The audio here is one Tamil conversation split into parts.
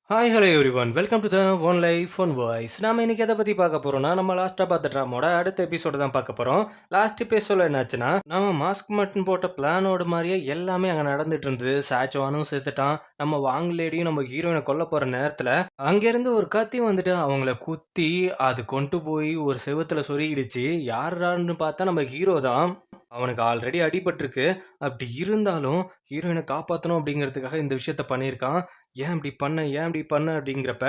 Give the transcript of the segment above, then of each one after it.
Hi hello everyone welcome to the one life one voice. நாம இன்னைக்கு எதை பற்றி பார்க்க போகிறோம்னா, நம்ம லாஸ்ட்டாக பார்த்த ட்ராமோட அடுத்த எபிசோடு தான் பார்க்க போகிறோம். லாஸ்ட் எபிசோட என்னாச்சுன்னா, நம்ம மாஸ்க் மட்டும் போட்ட பிளானோட மாதிரியே எல்லாமே அங்கே நடந்துட்டு இருந்தது. சாச்சுவானும் செத்துட்டான். நம்ம வாங்கலேடியும் நம்ம ஹீரோயினை கொல்ல போகிற நேரத்தில் அங்கேருந்து ஒரு கத்தி வந்துட்டு அவங்கள குத்தி அது கொண்டு போய் ஒரு செவுத்துல சொருகிடுச்சு. யாரான்னு பார்த்தா நம்ம ஹீரோ தான். அவனுக்கு ஆல்ரெடி அடிபட்டிருக்கு. அப்படி இருந்தாலும் ஹீரோயினை காப்பாற்றணும் அப்படிங்கிறதுக்காக இந்த விஷயத்த பண்ணியிருக்கான். ஏன் இப்படி பண்ண ஏன் இப்படி பண்ண அப்படிங்கிறப்ப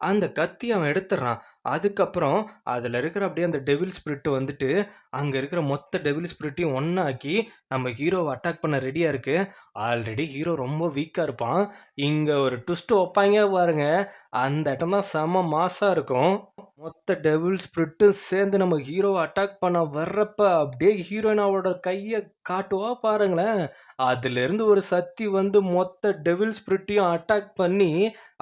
அந்த கத்தி அவன் எடுத்துடுறான். அதுக்கப்புறம் அதில் இருக்கிற அப்படியே அந்த டெவில் ஸ்பிரிட் வந்துட்டு அங்கே இருக்கிற மொத்த டெவில் ஸ்பிரிட்டையும் ஒன்றாக்கி நம்ம ஹீரோவை அட்டாக் பண்ண ரெடியாக இருக்கு. ஆல்ரெடி ஹீரோ ரொம்ப வீக்காக இருப்பான். இங்கே ஒரு ட்விஸ்ட் வைப்பாங்க பாருங்க, அந்த இடம் தான் செம மாசாக இருக்கும். மொத்த டெவில் ஸ்பிரிட்டும் சேர்ந்து நம்ம ஹீரோவை அட்டாக் பண்ண வர்றப்ப அப்படியே ஹீரோயினாவோட கையை காட்டுவா பாருங்களேன். அதுலேருந்து ஒரு சக்தி வந்து மொத்த டெவில் ஸ்பிரிட்டையும் அட்டாக் பண்ணி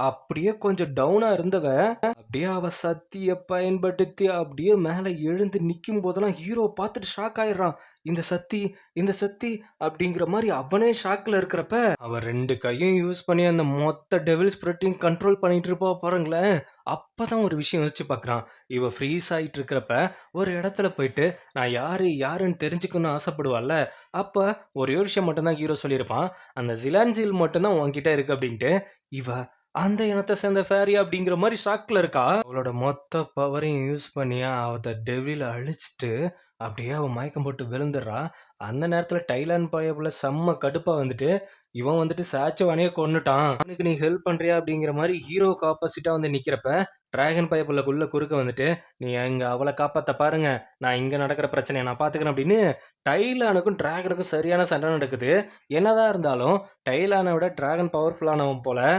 அப்படியே கொஞ்சம் டவுனாக இருந்தவ அப்படியே அவ சக்தியை பயன்படுத்தி அப்படியே மேலே எழுந்து நிற்கும் போதெல்லாம் ஹீரோ பார்த்துட்டு ஷாக் ஆயிடுறான். இந்த சக்தி இந்த சக்தி அப்படிங்கிற மாதிரி அவனே ஷாக்கில் இருக்கிறப்ப அவன் ரெண்டு கையும் யூஸ் பண்ணி அந்த மொத்த டெவில் ஸ்பிரிட்டையும் கண்ட்ரோல் பண்ணிட்டு இருப்பா பாருங்களேன். அப்பதான் ஒரு விஷயம் யோசிச்சு பார்க்குறான். இவ ஃப்ரீஸ் ஆகிட்டு இருக்கிறப்ப ஒரு இடத்துல போயிட்டு நான் யாருன்னு தெரிஞ்சுக்கணும்னு ஆசைப்படுவாள்ல. அப்போ ஒரே ஒரு விஷயம் மட்டும்தான் ஹீரோ சொல்லியிருப்பான், அந்த ஜிலான்ஜில் மட்டும்தான் உன்கிட்ட இருக்கு அப்படின்ட்டு. இவ அந்த இனத்தை சேர்ந்த ஃபேரி அப்படிங்கிற மாதிரி ஷாக்கில் இருக்கா. அவளோட மொத்த பவரையும் யூஸ் பண்ணி அவத டெவில அழிச்சிட்டு அப்படியே அவன் மயக்கம் போட்டு விழுந்துடுறா. அந்த நேரத்தில் டைலாண்ட் பயப்புல செம்ம கடுப்பாக வந்துட்டு இவன் வந்துட்டு சாச்சவானையே கொன்னுட்டான், அவனுக்கு நீ ஹெல்ப் பண்ணுறியா அப்படிங்கிற மாதிரி ஹீரோவுக்கு ஆப்போசிட்டாக வந்து நிற்கிறப்ப டிராகன் பயப்புள்ளக்குள்ளே குறுக்க வந்துட்டு நீ எங்க அவளை காப்பாற்ற பாருங்க, நான் இங்கே நடக்கிற பிரச்சனையை நான் பார்த்துக்கிறேன் அப்படின்னு டைலானுக்கும் டிராகனுக்கும் சரியான சண்டை நடக்குது. என்னதான் இருந்தாலும் டைலானை விட டிராகன் பவர்ஃபுல்லானவன் போல.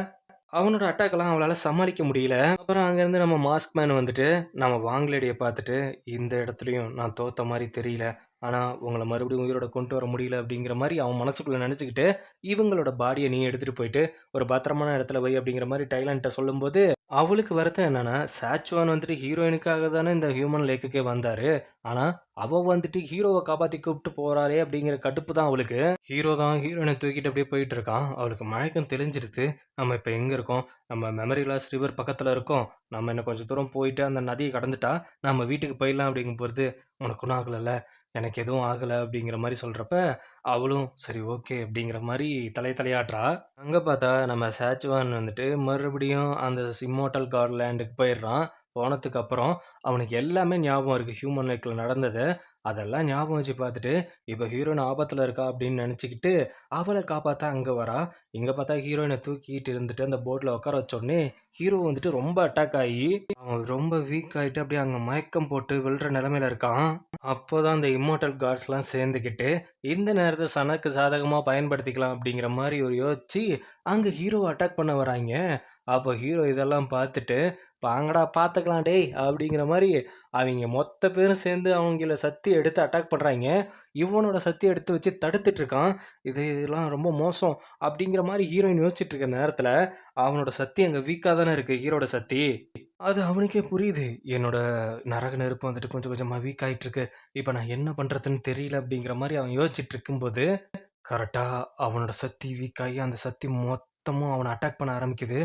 அவனோட அட்டாக்கெல்லாம் அவளால் சமாளிக்க முடியல. அப்புறம் அங்கேருந்து நம்ம மாஸ்க் மேன் வந்துட்டு நம்ம வாங்கலேடியை பார்த்துட்டு இந்த இடத்துலையும் நான் தோத்த மாதிரி தெரியல, ஆனால் உங்களை மறுபடியும் உயிரோட கொண்டு வர முடியல அப்படிங்கிற மாதிரி அவன் மனசுக்குள்ளே நினச்சிக்கிட்டு இவங்களோட பாடியை நீ எடுத்துகிட்டு போயிட்டு ஒரு பத்திரமான இடத்துல வை அப்படிங்கிற மாதிரி டைலான்ட்ட சொல்லும்போது அவளுக்கு வருத்தம் என்னன்னா, சாச்சுவான் வந்துட்டு ஹீரோயினுக்காக தானே இந்த ஹியூமன் லேக்குக்கே வந்தார், ஆனால் அவள் வந்துட்டு ஹீரோவை காப்பாற்றி கூப்பிட்டு போகிறாளே அப்படிங்கிற கடுப்பு தான் அவளுக்கு. ஹீரோ தான் ஹீரோயினை தூக்கிட்டு அப்படியே போயிட்டு இருக்கான். அவளுக்கு மயக்கம் தெளிஞ்சிருது. நம்ம இப்போ எங்கே இருக்கோம், நம்ம மெமரி லாஸ் ரிவர் பக்கத்தில் இருக்கோம். நம்ம இன்னும் கொஞ்சம் தூரம் போயிட்டு அந்த நதியை கடந்துட்டா நம்ம வீட்டுக்கு போயிடலாம் அப்படிங்கும் போது உனக்கு ஒன்றும் ஆகலைல்ல, எனக்கு எதுவும் ஆகலை அப்படிங்கிற மாதிரி சொல்கிறப்ப அவளும் சரி ஓகே அப்படிங்கிற மாதிரி தலையாட்டுறா. அங்கே பார்த்தா நம்ம சாச்சுவான் வந்துட்டு மறுபடியும் அந்த இம்மோர்டல் கார்லேண்டுக்கு போயிடுறான். போனதுக்கு அப்புறம் அவனுக்கு எல்லாமே ஞாபகம் இருக்குது, ஹியூமன் லைக்கில் நடந்தது அதெல்லாம் ஞாபகம் வச்சு பார்த்துட்டு இப்போ ஹீரோயின் ஆபத்தில் இருக்கா அப்படின்னு நினச்சிக்கிட்டு அவளை காப்பாற்ற அங்கே வரா. இங்கே பார்த்தா ஹீரோயினை தூக்கிட்டு இருந்துட்டு அந்த போட்டில் உட்கார வச்சோடனே ஹீரோ வந்துட்டு ரொம்ப அட்டாக் ஆகி அவன் ரொம்ப வீக் ஆகிட்டு அப்படியே அங்கே மயக்கம் போட்டு விழுற நிலமையில இருக்கான். அப்போதான் அந்த இம்மோர்டல் கார்ட்ஸ்லாம் சேர்ந்துக்கிட்டு இந்த நேரத்தை சனக்கு சாதகமாக பயன்படுத்திக்கலாம் அப்படிங்கிற மாதிரி ஒரு யோசிச்சு அங்கே ஹீரோவை அட்டாக் பண்ண வராங்க. அப்போ ஹீரோ இதெல்லாம் பார்த்துட்டு வாங்கடா பார்த்துக்கலாம் டேய் அப்படிங்கிற மாதிரி அவங்க மொத்த பேரும் சேர்ந்து அவங்கள சக்தி எடுத்து அட்டாக் பண்ணுறாங்க. இவனோட சக்தி எடுத்து வச்சு தடுத்துட்டு இருக்கான். இதெல்லாம் ரொம்ப மோசம் அப்படிங்கிற மாதிரி ஹீரோயின் யோசிச்சுட்டு இருக்க நேரத்தில் அவனோட சக்தி அங்கே வீக்காக தானே இருக்குது. ஹீரோட சக்தி அது அவனுக்கே புரியுது, என்னோட நரக நெருப்பு வந்துட்டு கொஞ்சம் கொஞ்சமாக வீக் ஆகிட்டு இருக்கு, இப்போ நான் என்ன பண்ணுறதுன்னு தெரியல அப்படிங்கிற மாதிரி அவன் யோசிச்சுட்டு இருக்கும்போது கரெக்டாக அவனோட சக்தி வீக் ஆகி அந்த சக்தி மொத்தமும் அவனை அட்டாக் பண்ண ஆரம்பிக்குது.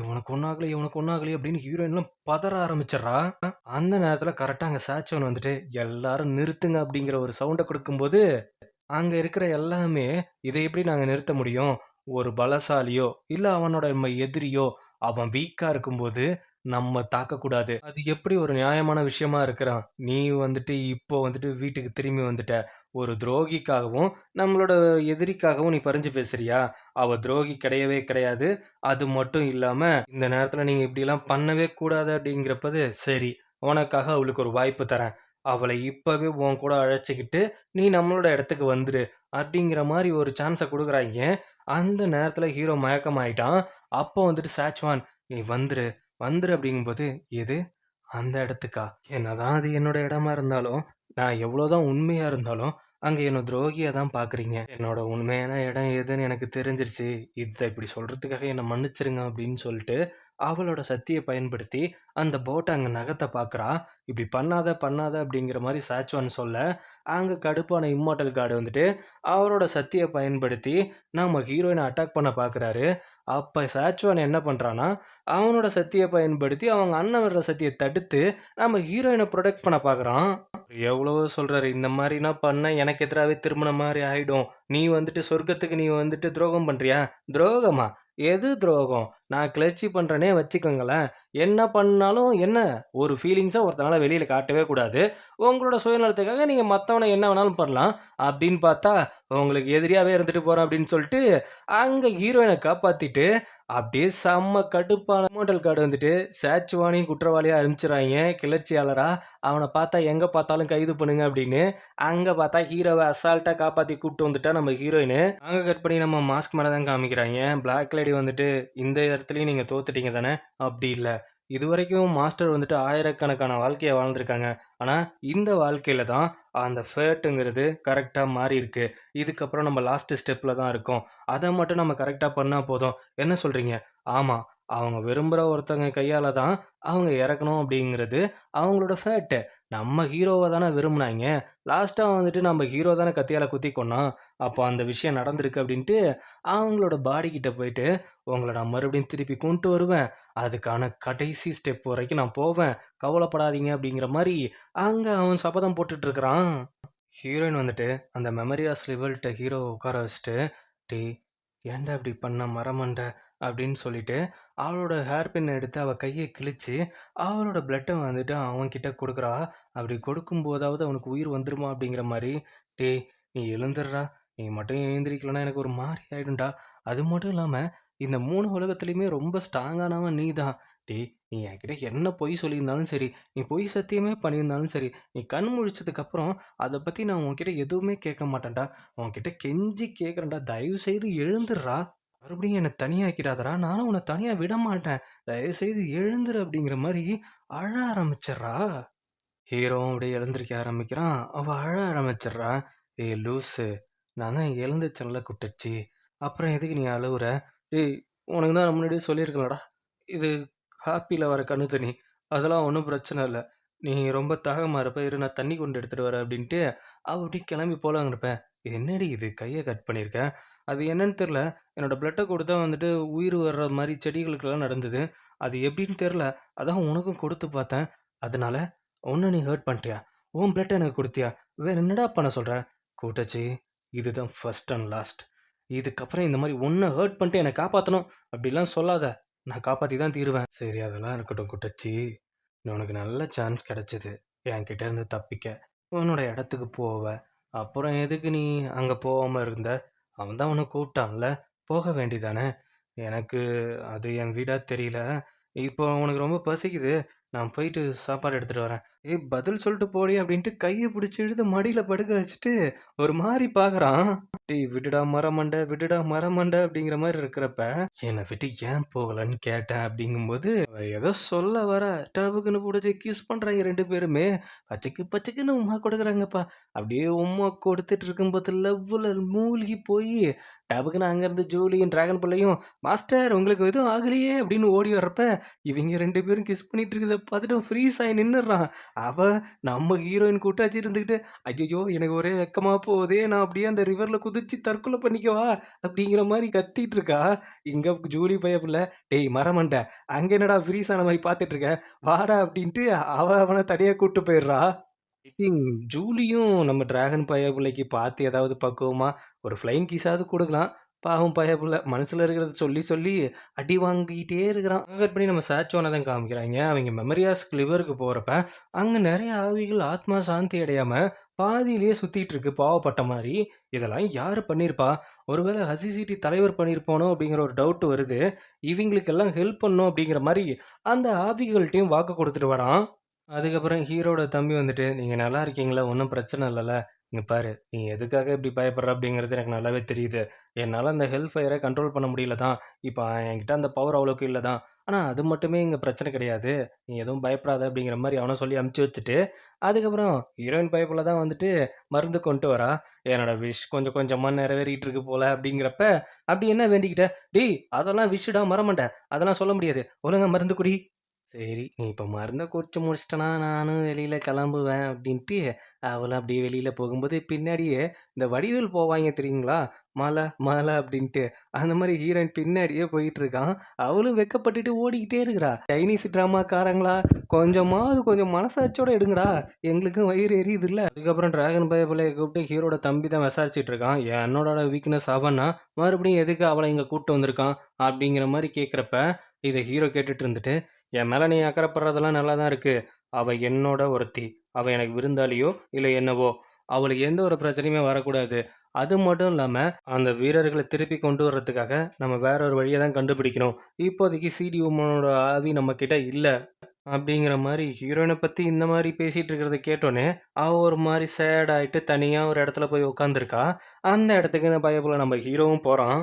உனக்கு ஒன்றாகலையே அப்படின்னு ஹீரோயின்லாம் பதற ஆரம்பிச்சிட்றா. அந்த நேரத்தில் கரெக்டாக அங்கே சாச்சவன் வந்துட்டு எல்லாரும் நிறுத்துங்க அப்படிங்கிற ஒரு சவுண்டை கொடுக்கும்போது அங்கே இருக்கிற எல்லாமே இதை எப்படி நாங்கள் நிறுத்த முடியும், ஒரு பலசாலியோ இல்லை அவனோட நம்ம எதிரியோ அவன் வீக்காக இருக்கும்போது நம்ம தாக்கக்கூடாது, அது எப்படி ஒரு நியாயமான விஷயமா இருக்கிறான், நீ வந்துட்டு இப்போ வந்துட்டு வீட்டுக்கு திரும்பி வந்துட்ட, ஒரு துரோகிக்காகவும் நம்மளோட எதிரிக்காகவும் நீ பறிஞ்சு பேசுறியா, அவ துரோகி கிடையவே கிடையாது. அது மட்டும் இல்லாமல் இந்த நேரத்தில் நீங்கள் இப்படிலாம் பண்ணவே கூடாது அப்படிங்கிறப்பது சரி, உனக்காக அவளுக்கு ஒரு வாய்ப்பு தரேன், அவளை இப்போவே உன் கூட அழைச்சிக்கிட்டு நீ நம்மளோட இடத்துக்கு வந்துடு அப்படிங்கிற மாதிரி ஒரு சான்ஸை கொடுக்குறாங்க. அந்த நேரத்தில் ஹீரோ மயக்கமாயிட்டான். அப்போ வந்துட்டு சாச்சுவான் நீ வந்துரு வந்துரு அப்படிங்கும்போது எது அந்த இடத்துக்கா, என்னதான் அது என்னோட இடமா இருந்தாலும் நான் எவ்வளோதான் உண்மையாக இருந்தாலும் அங்கே என்னை துரோகியாக தான் பார்க்குறீங்க, என்னோட உண்மையான இடம் எதுன்னு எனக்கு தெரிஞ்சிருச்சு, இதை இப்படி சொல்கிறதுக்காக என்னை மன்னிச்சிருங்க அப்படின்னு சொல்லிட்டு அவளோட சக்திய பயன்படுத்தி அந்த போட்ட அங்க நகர்த்த பார்க்குறா. இப்படி பண்ணாத, பண்ணாத அப்படிங்கிற மாரி சாச்சுவான் சொல்ல, அங்க கடுப்பான இம்மோர்டல் காட் வந்துட்டு அவரோட சக்திய பயன்படுத்தி நம்ம ஹீரோயின அட்டாக் பண்ண பார்க்குறாரு. அப்ப சாச்சுவான் என்ன பண்றான்னா, அவனோட சக்திய பயன்படுத்தி அவங்க அண்ணன் விடுற சக்திய தடுத்து நம்ம ஹீரோயின புரொடெக்ட் பண்ண பார்க்குறான். எவ்வளவோ சொல்றாரு, இந்த மாரிலாம் பண்ணா எனக்கு எதிராவே திரும்புன மாரி ஆயிடும். நீ வந்துட்டு சொர்க்கத்துக்கு நீ வந்துட்டு துரோகம் பண்றியா? துரோகமா? எது துரோகம்? நான் கிளர்ச்சி பண்றேனே வச்சுக்கோங்களேன். என்ன பண்ணாலும் என்ன? ஒரு ஃபீலிங்ஸ ஒருத்தனால வெளியில காட்டவே கூடாது. உங்களோட சுயநலத்துக்காக நீங்க மத்தவன என்ன வேணாலும் பண்ணலாம். அப்படின்னு பார்த்தா, உங்களுக்கு எதிரியாவே இருந்துட்டு போறேன் அப்படின்னு சொல்லிட்டு, அங்க ஹீரோயின காப்பாத்திட்டு, அப்படியே செம்ம கடுப்பான இம்மோர்டல் காட் வந்துட்டு சாச்சுவானையும் குற்றவாளியா அறிவிச்சுறாய்ங்க கிளர்ச்சியாளரா. அவன பார்த்தா எங்க பார்த்தாலும் கைது பண்ணுங்க அப்படின்னு. அங்க பார்த்தா ஹீரோவ அசால்ட்டா காப்பாத்தி கூட்டு வந்துட்டா நம்ம ஹீரோயின். அங்க கட் பண்ணி நம்ம மாஸ்க் மேல தான் காமிக்கிறாய்ங்க. பிளாக் லேடி வந்துட்டு, இந்த இடத்துலயும் நீங்க தோத்துட்டீங்க தானே? அப்படி இல்ல. இதுவரைக்கும் மாஸ்டர் வந்துட்டு ஆயிரக்கணக்கான வாழ்க்கைய வாழ்ந்திருக்காங்க. ஆனா, இந்த வாழ்க்கையில தான் அந்த ஃபேட்டுங்கிறது கரெக்ட்டா மாறியிருக்கு. இதுக்கப்புறம் நம்ம லாஸ்ட் ஸ்டெப்ல தான் இருக்கோம். அத மட்டும் நம்ம கரெக்ட்டா பண்ணா போதும். என்ன சொல்றீங்க? ஆமா. அவங்க விரும்புற ஒருத்தங்க கையால தான் அவங்க இறக்கணும் அப்படிங்கிறது அவங்களோட ஃபேட்டு. நம்ம ஹீரோவ தானே விரும்புனாய்ங்க. லாஸ்ட்டா வந்துட்டு நம்ம ஹீரோ தானே கத்தியால குத்தி கொன்னான். அப்போ அந்த விஷயம் நடந்திருக்கு அப்படின்ட்டு அவங்களோட பாடி கிட்ட போயிட்டு, உங்கள நான் மறுபடியும் திருப்பி கொண்டு வருவேன். அதுக்கான கடைசி ஸ்டெப் வரைக்கும் நான் போவேன். கவலைப்படாதீங்க அப்படிங்கிற மாரி அங்க அவன் சபதம் போட்டுட்டு இருக்கிறான். ஹீரோயின் வந்துட்டு அந்த மெமரியாஸ் ரிவல்ட்ட ஹீரோவ உட்கார வச்சுட்டு, "டேய் ஏன்டா இப்படி பண்ண மரமண்ட?" அப்படின்னு சொல்லிட்டு, அவளோட ஹேர் பின்ன எடுத்து அவ கைய கிழிச்சு, அவளோட பிளட்ட வந்துட்டு அவன்கிட்ட குடுக்குறா. அப்படி கொடுக்கும்போதாவது அவனுக்கு உயிர் வந்துருமா அப்படிங்கிற மாரி, "டேய் நீ எழுந்துர்றா. நீ மட்டும் எழுந்திரிக்கலன்னா எனக்கு ஒரு மாரி ஆயிடும்டா. அது மட்டும் இல்லாம, இந்த 3 உலகத்துலயுமே ரொம்ப ஸ்ட்ராங்கானவன் நீ தான். டேய் நீ என்கிட்ட என்ன பொய் சொல்லியிருந்தாலும் சரி, நீ பொய் சத்தியமே பண்ணியிருந்தாலும் சரி, நீ கண் முழிச்சதுக்கப்புறம் அத பத்தி நான் உன்கிட்ட எதுவுமே கேட்க மாட்டேன்டா. உன்கிட்ட கெஞ்சி கேட்குறேன்டா. தயவு செய்து எழுந்துர்றா. மறுபடியும் என்ன தனியாக்கிடாதடா. நானும் உன்ன தனியா விடமாட்டேன். தயவுசெய்து எழுந்துரு" அப்படிங்கிற மாரி அழ ஆரம்பிச்சர்றா. ஹீரோவும் அப்படியே எழுந்திரிக்க ஆரம்பிக்கிறான். அவ அழ ஆரம்பிச்சிடுறா. "ஏய் லூசு! நான் தான் எழுந்துருச்சேன்ல குட்டச்சி. அப்புறம் எதுக்கு நீ அழுவுற? ஏய் உனக்கு தான் நான் முன்னாடியே சொல்லியிருக்கேன்லடா. இது ஹாப்பில வர கண்ணு தண்ணி. அதெல்லாம் ஒண்ணும் பிரச்சனை இல்ல. நீ ரொம்ப தாகமா இருப்ப. இரு நான் தண்ணி கொண்டு எடுத்துட்டு வரேன்" அப்படின்ட்டு அவ அப்படியே கிளம்பி போலாங்கிறப்ப, "என்னடி இது கைய கட் பண்ணியிருக்க? அது என்னன்னு தெரியல. என்னோட பிளட்ட குடுத்தா வந்துட்டு உயிர் வர்ற மாரி செடிகளுக்கெல்லாம் நடந்தது. அது எப்படின்னு தெரியல. அதான் உனக்கும் குடுத்து பார்த்தேன். அதனால உன்ன நீ ஹர்ட் பண்ணிட்டியா? உன் பிளட்ட எனக்கு குடுத்தியா? வேற என்னடா பண்ண சொல்ற?" "கூட்டச்சி, இதுதான் ஃபர்ஸ்ட் அண்ட் லாஸ்ட். இதுக்கப்புறம் இந்த மாரி உன்ன ஹர்ட் பண்ணிட்டு என்ன காப்பாத்தணும் அப்படிலாம் சொல்லாத. நான் காப்பாத்தி தான் தீருவேன்." "சரி அதெல்லாம் இருக்கட்டும் குட்டச்சி. உனக்கு நல்ல சான்ஸ் கிடைச்சது. என்கிட்ட இருந்து தப்பிக்க. உன்னோட இடத்துக்கு போவ. அப்புறம் எதுக்கு நீ அங்க போகாம இருந்த? அவன் தான் உன்ன கூப்பிட்டான்ல. போக வேண்டியதானே? எனக்கு அது என் வீடா தெரியல. இப்போ உனக்கு ரொம்ப பசிக்குது. நான் போயிட்டு சாப்பாடு எடுத்துட்டு வரேன்." "ஏய் பதில் சொல்லிட்டு போடி" அப்படின்ட்டு கைய பிடிச்சு இழுத்து மடியில படுக்க வச்சுட்டு ஒரு மாரி பார்க்குறான். "டேய் விடுடா மரமண்ட, விடுடா மரமண்ட" அப்படிங்கிற மாரி இருக்கிறப்ப, "என்னை விட்டு ஏன் போகலன்னு கேட்டேன்" அப்படிங்கும்போது, அவ ஏதோ சொல்ல வரா. டபுக்குன்னு புடிச்சு கிஸ் பண்றாங்க 2 பேருமே. பச்சைக்கு பச்சைக்குன்னு உம்மா கொடுக்குறாங்கப்பா. அப்படியே உம்மா கொடுத்துட்டு இருக்கும்போது லவ்வுல மூழ்கி போயி, டபுக்குன்னு அங்கேருந்து ஜூலியும், டிராகன் பிள்ளையும், "மாஸ்டர் உங்களுக்கு எதுவும் ஆகலையே" அப்படின்னு ஓடி வர்றப்ப, இவங்க 2 பேரும் கிஸ் பண்ணிட்டு இருக்கிறத பார்த்துட்டு ஃப்ரீஸ் ஆயி நின்னுடுறான். அவ நம்ம ஹீரோயின் கூட்டாச்சு இருந்துக்கிட்டு, "ஐயய்யோ! எனக்கு ஒரே வெக்கமா போகுதே. நான் அப்படியே அந்த ரிவர்ல குதிச்சு தற்கொலை பண்ணிக்கவா?" அப்படிங்கிற மாரி கத்திட்டு இருக்கா. இங்க ஜூலி பயப்புள்ள, "டேய் மரமண்ட, அங்க என்னடா ஃப்ரீஸ் ஆன மாரி பார்த்துட்டு இருக்க? வாடா" அப்படின்ட்டு அவன தனியா கூட்டு போயிடுறா. ஐ திங்க் ஜூலியும் நம்ம டிராகன் பயப்புள்ளைக்கு பார்த்து ஏதாவது பக்குவமா ஒரு ஃப்ளையிங் கிஸ்ஸாவது குடுக்கலாம். பாவம் பயப்புள்ள மனசுல இருக்கிறத சொல்லி சொல்லி அடி வாங்கிட்டே இருக்கிறான். கட் பண்ணி நம்ம சாச்சோன தான் காமிக்கிறாய்ங்க. அவைங்க மெமரியாஸ் லிவருக்கு போறப்ப, அங்க நெறைய ஆவிகள் ஆத்மா சாந்தி அடையாம பாதியிலேயே சுத்திட்டு இருக்கு பாவப்பட்ட மாரி. இதெல்லாம் யாரு பண்ணியிருப்பா? ஒருவேளை ஹசிசிடி தலைவர் பண்ணியிருப்பானோ அப்படிங்கிற ஒரு டவுட் வருது. இவைங்களுக்கெல்லாம் ஹெல்ப் பண்ணணும் அப்படிங்கிற மாரி அந்த ஆவிகள்ட்டயும் வாக்கு குடுத்துட்டு வரான். அதுக்கப்புறம் ஹீரோட தம்பி வந்துட்டு, "நீங்க நல்லா இருக்கீங்களா? ஒண்ணும் பிரச்சனை இல்லல்ல? இங்க பாரு, நீ எதுக்காக இப்படி பயப்படுற அப்படிங்கிறது எனக்கு நல்லாவே தெரியுது. என்னால அந்த ஹெல் ஃபயர கண்ட்ரோல் பண்ண முடியல தான். இப்ப என்கிட்ட அந்த பவர் அவ்வளவுக்கு இல்ல தான். ஆனா அது மட்டுமே இங்க பிரச்சனை கிடையாது. நீ எதுவும் பயப்படாத அப்படிங்கிற மாரி அவன சொல்லி அனுப்பிச்சு வச்சுட்டு, அதுக்கப்புறம் ஹீரோயின் பயப்புல தான் வந்துட்டு மருந்து கொண்டு வரா. என்னோட விஷ் கொஞ்சம் கொஞ்சமா நிறைவேறிட்டு இருக்கு போல அப்படிங்கிறப்ப, "அப்படி என்ன வேண்டிக்கிட்ட?" "டேய் அதெல்லாம் விஷுடா மறமண்ட. அதெல்லாம் சொல்ல முடியாது. ஒழுங்கா மருந்து குடி." சரி, நீ இப்ப மருந்த குடிச்சு முடிச்சிட்டனா, நானும் வெளியில கிளம்புவேன் அப்படின்ட்டு, அவளும் அப்படியே வெளியில போகும்போது, பின்னாடியே இந்த வடிவேலு போவாய்ங்க தெரியுங்களா? "மாலா, மாலா" அப்படின்ட்டு. அந்த மாரி ஹீரோயின் பின்னாடியே போயிட்டுருக்கான். அவளும் வெட்கப்பட்டுட்டு ஓடிக்கிட்டே இருக்கிறா. சைனீஸ் ட்ராமாக்காரங்களா, கொஞ்சம் மனசாட்சியோட எடுங்கடா. எங்களுக்கும் வயிறு எரியுதுல்ல. அதுக்கப்புறம் டிராகன் பயபுலைய கூப்பிட்டு ஹீரோட தம்பி தான் விசாரிச்சுட்டு இருக்கான். என்னோட வீக்னஸ் அவன்னா, மறுபடியும் எதுக்கு அவள இங்க கூட்டு வந்திருக்கான்? அப்படிங்கிற மாரி கேட்கிறப்ப, இத ஹீரோ கேட்டுட்டு இருந்துட்டு, என் மேல நீ அக்கறைப்படுறதெல்லாம் நல்லா தான் இருக்கு. அவ என்னோட ஒருத்தி. அவ எனக்கு விருந்தாளியோ, இல்ல என்னவோ! அவளுக்கு எந்த ஒரு பிரச்சனையுமே வரக்கூடாது. அது மட்டும் இல்லாம, அந்த வீரர்கள திருப்பி கொண்டு வரதுக்காக, நம்ம வேற ஒரு வழிய தான் கண்டுபிடிக்கணும். இப்போதைக்கு சிடி உமனோட ஆவி நம்மகிட்ட இல்ல. அப்படிங்கிற மாரி ஹீரோயின பத்தி இந்த மாரி பேசிட்டு இருக்கிறத கேட்டோனே, அவ ஒரு மாரி சேட் ஆயிட்டு தனியா ஒரு இடத்துல போய் உட்காந்துருக்கா. அந்த இடத்துக்கு பயபுல நம்ம ஹீரோவும் போறான்.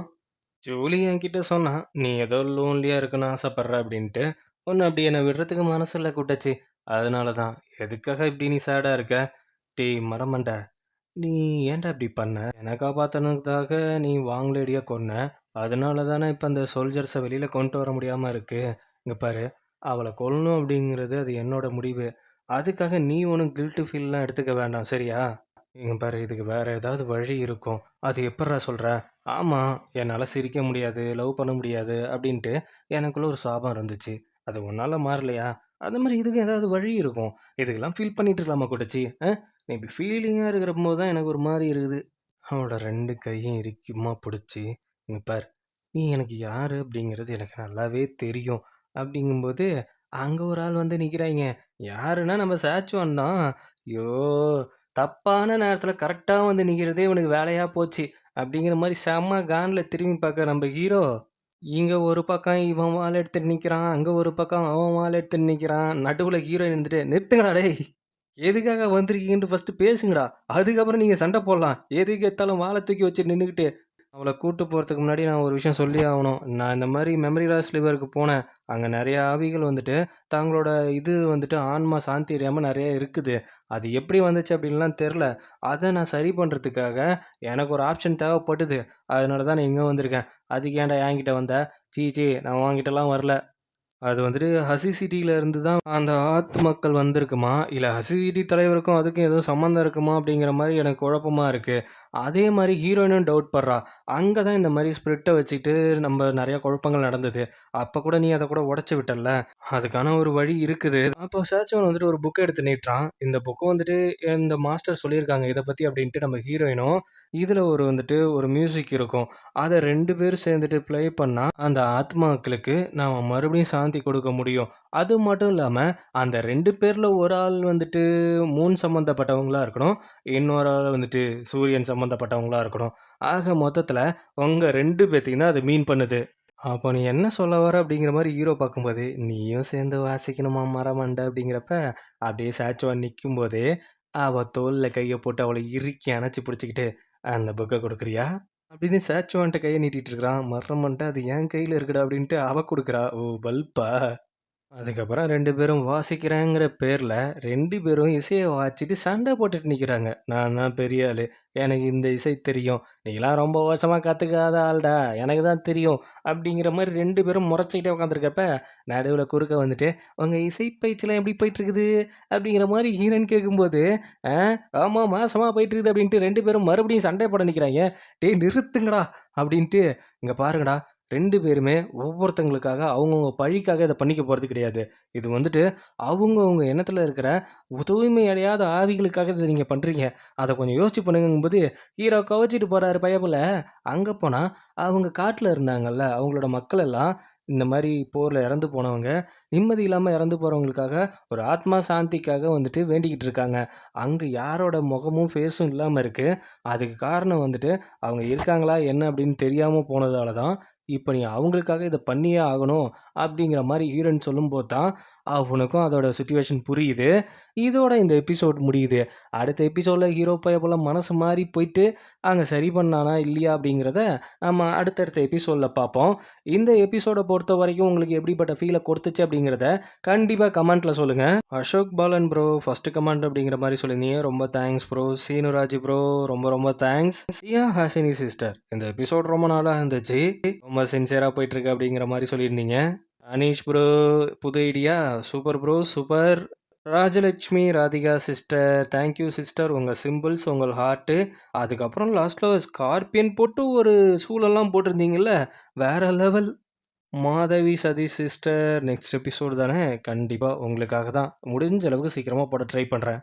ஜூலி என்கிட்ட சொன்னா, "நீ ஏதோ லோன்லியா இருக்கன்னு ஆசைப்படுற" அப்படின்ட்டு. "உன்ன அப்படி என்ன விடுறதுக்கு மனசு இல்ல குட்டச்சி. அதனால தான். எதுக்காக இப்படி நீ சேடா இருக்க?" "டேய் மரமண்ட, நீ ஏன்டா இப்படி பண்ண? என்ன காப்பாத்தனதுக்காக நீ வாங்லேடிய கொன்ன. அதனால தானே இப்ப அந்த சோல்ஜர்ஸ வெளியில கொண்டு வர முடியாம இருக்கு. இங்க பாரு, அவள கொல்லணும் அப்படிங்கிறது அது என்னோட முடிவு. அதுக்காக நீ ஒண்ணும் கில்ட் ஃபீல்லாம் எடுத்துக்க வேண்டாம். சரியா?" இங்க பாரு, இதுக்கு வேற ஏதாவது வழி இருக்கும். அது எப்புட்றா சொல்ற? ஆமா, என்னால சிரிக்க முடியாது, லவ் பண்ண முடியாது அப்டின்ட்டு எனக்குள்ள ஒரு சாபம் இருந்துச்சு. அது உன்னால மாறலையா? அந்த மாரி இதுக்கும் ஏதாவது வழி இருக்கும். இதுக்கெல்லாம் ஃபீல் பண்ணிட்டு இருக்கலாமா குட்டச்சி? நீ இப்டி ஃபீலிங்கா இருக்கிறப்போ தான் எனக்கு ஒரு மாரி இருக்குது. அவளோட 2 கையும் இறுக்கமா புடிச்சு, இங்க பாரு, நீ எனக்கு யாரு அப்டிங்கிறது எனக்கு நல்லாவே தெரியும். அப்டிங்கும்போது, அங்க ஒரு ஆள் வந்து நிக்கிறாய்ங்க. யாருன்னா நம்ம சேச்சுவன் தான். ஐயோ! தப்பான நேரத்துல கரெக்ட்டா வந்து நிக்கிறதே இவனுக்கு வேலையா போச்சு. அப்படிங்கிற மாரி செம்ம கான்ல திரும்பி பார்க்க நம்ம ஹீரோ, இங்க ஒரு பக்கம் இவன் வால் எடுத்துட்டு நிக்கிறான். அங்க ஒரு பக்கம் அவன் வால் எடுத்துட்டு நிக்கிறான். நடுவுல ஹீரோயின் இருந்துட்டு, "நிறுத்துங்கடா டேய்! எதுக்காக வந்திருக்கீங்கன்ட்டு ஃபர்ஸ்ட்டு பேசுங்கடா. அதுக்கப்புறம் நீங்க சண்ட போடலாம். எதுக்கு எடுத்தாலும் வால தூக்கி வச்சு நின்னுகிட்டு." அவள கூட்டு போறதுக்கு முன்னாடி நான் ஒரு விஷயம் சொல்லியே ஆவணும். நான் இந்த மாரி மெமரி லாஸ் லிவருக்கு போனேன். அங்க நெறைய ஆவிகள் வந்துட்டு, தங்களோட இது வந்துட்டு ஆன்மா சாந்தி அடையாம நெறைய இருக்குது. அது எப்படி வந்துச்சு அப்படின்லாம் தெர்ல. அத நான் சரி பண்றதுக்காக எனக்கு ஒரு ஆப்ஷன் தேவைப்படுது. அதனால தான் நான் இங்க வந்திருக்கேன். அதுக்கு ஏன்டா என்கிட்ட வந்த? ச்சீ! ச்சீ! நான் உன்கிட்டலாம் வரல. அது வந்துட்டு ஹசி சிட்டில இருந்து தான் அந்த ஆத்துமாக்கள் வந்திருக்குமா? இல்ல ஹசி சிட்டி தலைவருக்கும் அதுக்கும் எதுவும் சம்மந்தம் இருக்குமா? அப்படிங்கிற மாரி எனக்கு குழப்பமா இருக்கு. அதே மாரி ஹீரோயினும் டவுட் படுறா. அங்க தான் இந்த மாரி ஸ்பிரிட்ட வச்சுட்டு நம்ம நெறைய குழப்பங்கள் நடந்தது. அப்ப கூட நீ அத கூட உடைச்சு விட்டல்ல. அதுக்கான ஒரு வழி இருக்குது. அப்போ சேட்சன் வந்துட்டு ஒரு புக் எடுத்து நீட்டுறான். இந்த புக் வந்துட்டு இந்த மாஸ்டர் சொல்லியிருக்காங்க இத பத்தி அப்படின்ட்டு நம்ம ஹீரோயினும், இதுல ஒரு வந்துட்டு ஒரு மியூசிக் இருக்கும். அத 2 பேரும் சேர்ந்துட்டு ப்ளே பண்ணா, அந்த ஆத்மாக்களுக்கு நாம மறுபடியும் சாந்தி கொடுக்க முடியும். அது மட்டும் இல்லாம, அந்த 2 பேர்ல ஒரு ஆள் வந்துட்டு மூன் சம்மந்தப்பட்டவங்களா இருக்கணும். இன்னொரு ஆள் வந்துட்டு சூரியன் சம்மந்தப்பட்டவங்களா இருக்கணும். ஆக மொத்தத்துல உங்க 2 பேத்தையும் தான் அது மீன் பண்ணுது. அப்போ நீ என்ன சொல்ல வர அப்படிங்கிற மாரி ஹீரோ பார்க்கும்போது, நீயும் சேர்ந்து வாசிக்கணுமா மரமண்ட அப்படிங்கிறப்ப, அப்படியே சாச்சுவான் நிக்கும்போதே, அவ தோள்ல கைய போட்டு அவள இறுக்கி அணைச்சு பிடிச்சுக்கிட்டு, "அந்த புக்க குடுக்குறியா?" அப்படின்னு சேச்சுவான்ட்ட கைய நீட்டிட்டு இருக்கிறான். மர்றமன்ட்ட அது என் கையில இருக்குடா அப்படின்ட்டு அவ குடுக்குறா. ஓ! பல்பா? அதுக்கப்புறம் 2 பேரும் வாசிக்கிறேங்கிற பேர்ல 2 பேரும் இசைய வாசிச்சுட்டு சண்டை போட்டுட்டு நிக்கிறாங்க. நான் தான் பெரிய ஆளு. எனக்கு இந்த இசை தெரியும். நீலாம் ரொம்ப வருஷமா கத்துக்காத ஆள்டா. எனக்கு தான் தெரியும். அப்படிங்கிற மாரி 2 பேரும் முறைச்சுக்கிட்டே உட்காந்துருக்கப்ப, நடுவுல குறுக்க வந்துட்டு, "உங்க இசை பயிற்சிலாம் எப்படி போயிட்டுருக்குது?" அப்படிங்கிற மாரி ஹீரோயின் கேட்கும்போது, "ஆ ஆமா மாசமா போயிட்டுருக்குது" அப்படின்ட்டு 2 பேரும் மறுபடியும் சண்டை போட நிக்கிறாய்ங்க. "டேய் நிறுத்துங்கடா" அப்படின்ட்டு, "இங்க பாருங்கடா 2 பேருமே ஒவ்வொருத்தங்களுக்காக அவங்கவங்க பழிக்காக இத பண்ணிக்க போறது கிடையாது. இது வந்துட்டு அவங்கவங்க எண்ணத்துல இருக்கிற தூய்மை அடையாத ஆவிகளுக்காக இத நீங்க பண்றீங்க. அத கொஞ்சம் யோசிச்சு பண்ணுங்கங்கும்போது, ஹீரோ கவச்சிட்டு போறாரு பயப்புல. அங்க போனா அவங்க காட்டுல இருந்தாங்கல்ல, அவங்களோட மக்கள் எல்லாம் இந்த மாரி போர்ல இறந்து போனவங்க, நிம்மதி இல்லாம இறந்து போறவங்களுக்காக ஒரு ஆத்மா சாந்திக்காக வந்துட்டு வேண்டிக்கிட்டு இருக்காங்க. அங்க யாரோட முகமும், ஃபேஸும் இல்லாம இருக்கு. அதுக்கு காரணம் வந்துட்டு அவங்க இருக்காங்களா என்ன அப்படின்னு தெரியாம போனதால தான் இப்போ நீ அவங்களுக்காக இத பண்ணியே ஆகணும் அப்படிங்கிற மாரி ஹீரோயின் சொல்லும்போது தான், அவனுக்கும் அதோட சிச்சுவேஷன் புரியுது. இதோட இந்த எபிசோட் முடியுது. அடுத்த எபிசோட்ல ஹீரோ பயபோல மனசு மாறி போயிட்டு, அங்க சரி பண்ணானா இல்லையா அப்படிங்கிறத நம்ம அடுத்தடுத்த எபிசோட்ல பார்ப்போம். இந்த எபிசோட பொறுத்தவரைக்கும் உங்களுக்கு எப்படிப்பட்ட ஃபீல கொடுத்துச்சு அப்படிங்கிறத கண்டிப்பா கமெண்ட்ல சொல்லுங்க. Ashok Balan bro first comment அப்படிங்கிற மாரி சொல்லியிருந்தீங்க. ரொம்ப தேங்க்ஸ் ப்ரோ. சீனுராஜ் ப்ரோ ரொம்ப ரொம்ப தேங்க்ஸ். சியா ஹாசினி சிஸ்டர் இந்த எபிசோட் ரொம்ப நாளா இருந்துச்சு. ரொம்ப சின்சியரா போயிட்டு இருக்கு அப்படிங்கிற மாரி சொல்லியிருந்தீங்க. அனீஷ் ப்ரோ புது idea super bro super. Rajalakshmi Radhika sister thank you sister. உங்கள் சிம்பிள்ஸ் உங்கள் ஹார்ட்டு அதுக்கப்புறம் லாஸ்ட்டில் ஸ்கார்பியன் போட்டு ஒரு சூழல்லாம் போட்டிருந்தீங்கல்ல வேற level. Madhavi Satheesh sister next episode தானே கண்டிப்பாக உங்களுக்காக தான் முடிஞ்ச அளவுக்கு சீக்கிரமாக போட ட்ரை பண்ணுறேன்.